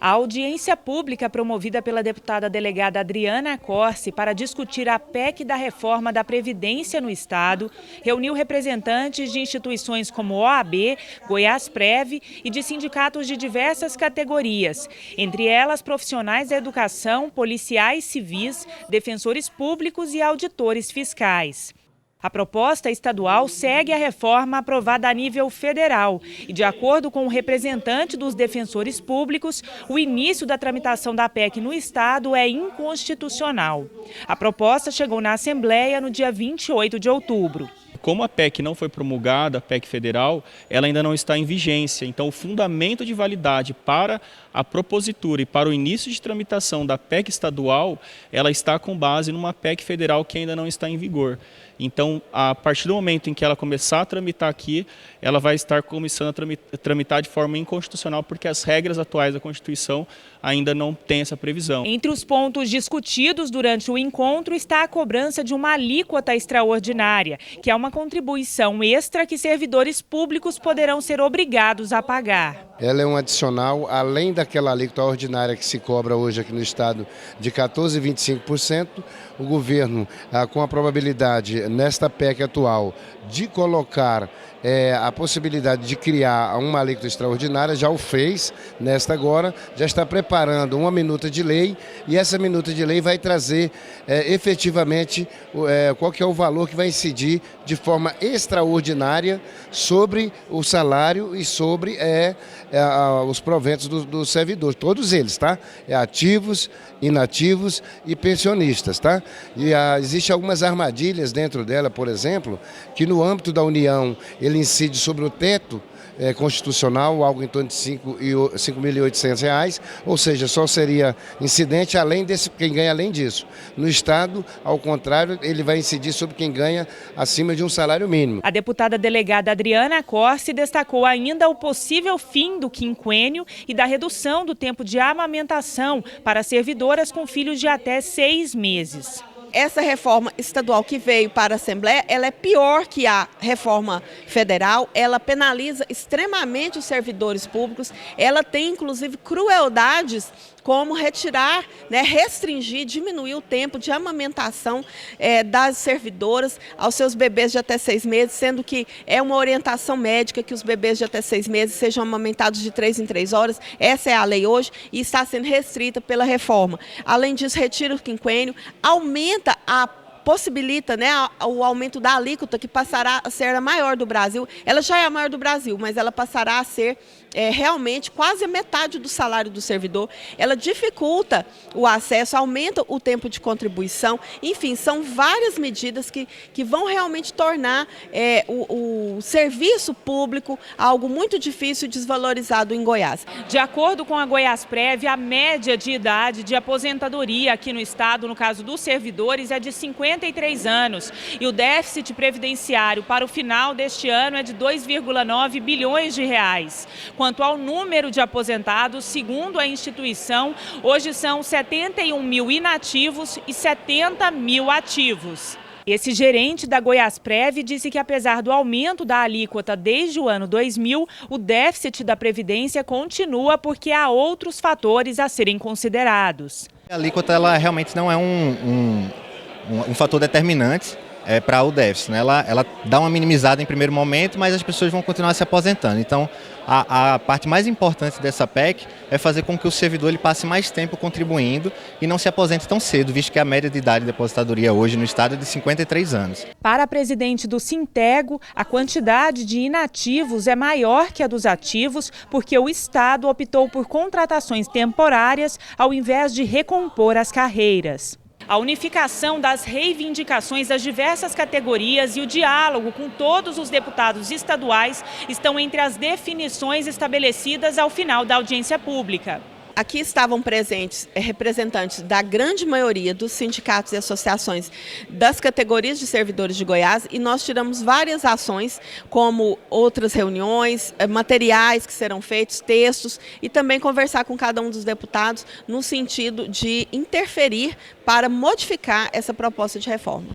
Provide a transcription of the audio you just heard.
A audiência pública promovida pela deputada delegada Adriana Corsi para discutir a PEC da reforma da Previdência no Estado reuniu representantes de instituições como OAB, Goiásprev e de sindicatos de diversas categorias, entre elas profissionais da educação, policiais civis, defensores públicos e auditores fiscais. A proposta estadual segue a reforma aprovada a nível federal e, de acordo com o representante dos defensores públicos, o início da tramitação da PEC no Estado é inconstitucional. A proposta chegou na Assembleia no dia 28 de outubro. Como a PEC não foi promulgada, a PEC federal, ela ainda não está em vigência. Então, o fundamento de validade para a propositura e para o início de tramitação da PEC estadual, ela está com base numa PEC federal que ainda não está em vigor. Então, a partir do momento em que ela começar a tramitar aqui, ela vai estar começando a tramitar de forma inconstitucional, porque as regras atuais da Constituição ainda não têm essa previsão. Entre os pontos discutidos durante o encontro está a cobrança de uma alíquota extraordinária, que é uma contribuição extra que servidores públicos poderão ser obrigados a pagar. Ela é um adicional, além daquela alíquota ordinária que se cobra hoje aqui no Estado de 14,25%, o governo, com a probabilidade, nesta PEC atual, de colocar a possibilidade de criar uma alíquota extraordinária, já o fez, nesta agora, já está preparando uma minuta de lei e essa minuta de lei vai trazer efetivamente qual que é o valor que vai incidir de forma extraordinária sobre o salário e sobre os proventos dos servidores, todos eles, tá? Ativos, inativos e pensionistas, tá? E existem algumas armadilhas dentro dela, por exemplo, que no âmbito da União ele incide sobre o teto constitucional, algo em torno de R$ 5.800, ou seja, só seria incidente quem ganha além disso. No Estado, ao contrário, ele vai incidir sobre quem ganha acima de um salário mínimo. A deputada delegada Adriana Corsi destacou ainda o possível fim do quinquênio e da redução do tempo de amamentação para servidoras com filhos de até 6 meses. Essa reforma estadual que veio para a Assembleia, ela é pior que a reforma federal, ela penaliza extremamente os servidores públicos, ela tem inclusive crueldades como retirar, restringir, diminuir o tempo de amamentação das servidoras aos seus bebês de até 6 meses, sendo que é uma orientação médica que os bebês de até 6 meses sejam amamentados de 3 em 3 horas, essa é a lei hoje e está sendo restrita pela reforma. Além disso, retira o quinquênio, possibilita o aumento da alíquota, que passará a ser a maior do Brasil. Ela já é a maior do Brasil, mas ela passará a ser realmente quase a metade do salário do servidor. Ela dificulta o acesso, aumenta o tempo de contribuição. Enfim, são várias medidas que vão realmente tornar o serviço público algo muito difícil e desvalorizado em Goiás. De acordo com a Goiásprev, a média de idade de aposentadoria aqui no estado, no caso dos servidores, é de 53 anos. E o déficit previdenciário para o final deste ano é de 2,9 bilhões de reais. Quanto ao número de aposentados, segundo a instituição, hoje são 71 mil inativos e 70 mil ativos. Esse gerente da Goiásprev disse que, apesar do aumento da alíquota desde o ano 2000, o déficit da Previdência continua porque há outros fatores a serem considerados. A alíquota ela realmente não é um fator determinante para o déficit, né? Ela dá uma minimizada em primeiro momento, mas as pessoas vão continuar se aposentando. Então, a parte mais importante dessa PEC é fazer com que o servidor ele passe mais tempo contribuindo e não se aposente tão cedo, visto que a média de idade de aposentadoria hoje no estado é de 53 anos. Para a presidente do Sintego, a quantidade de inativos é maior que a dos ativos, porque o estado optou por contratações temporárias ao invés de recompor as carreiras. A unificação das reivindicações das diversas categorias e o diálogo com todos os deputados estaduais estão entre as definições estabelecidas ao final da audiência pública. Aqui estavam presentes representantes da grande maioria dos sindicatos e associações das categorias de servidores de Goiás e nós tiramos várias ações, como outras reuniões, materiais que serão feitos, textos e também conversar com cada um dos deputados no sentido de interferir para modificar essa proposta de reforma.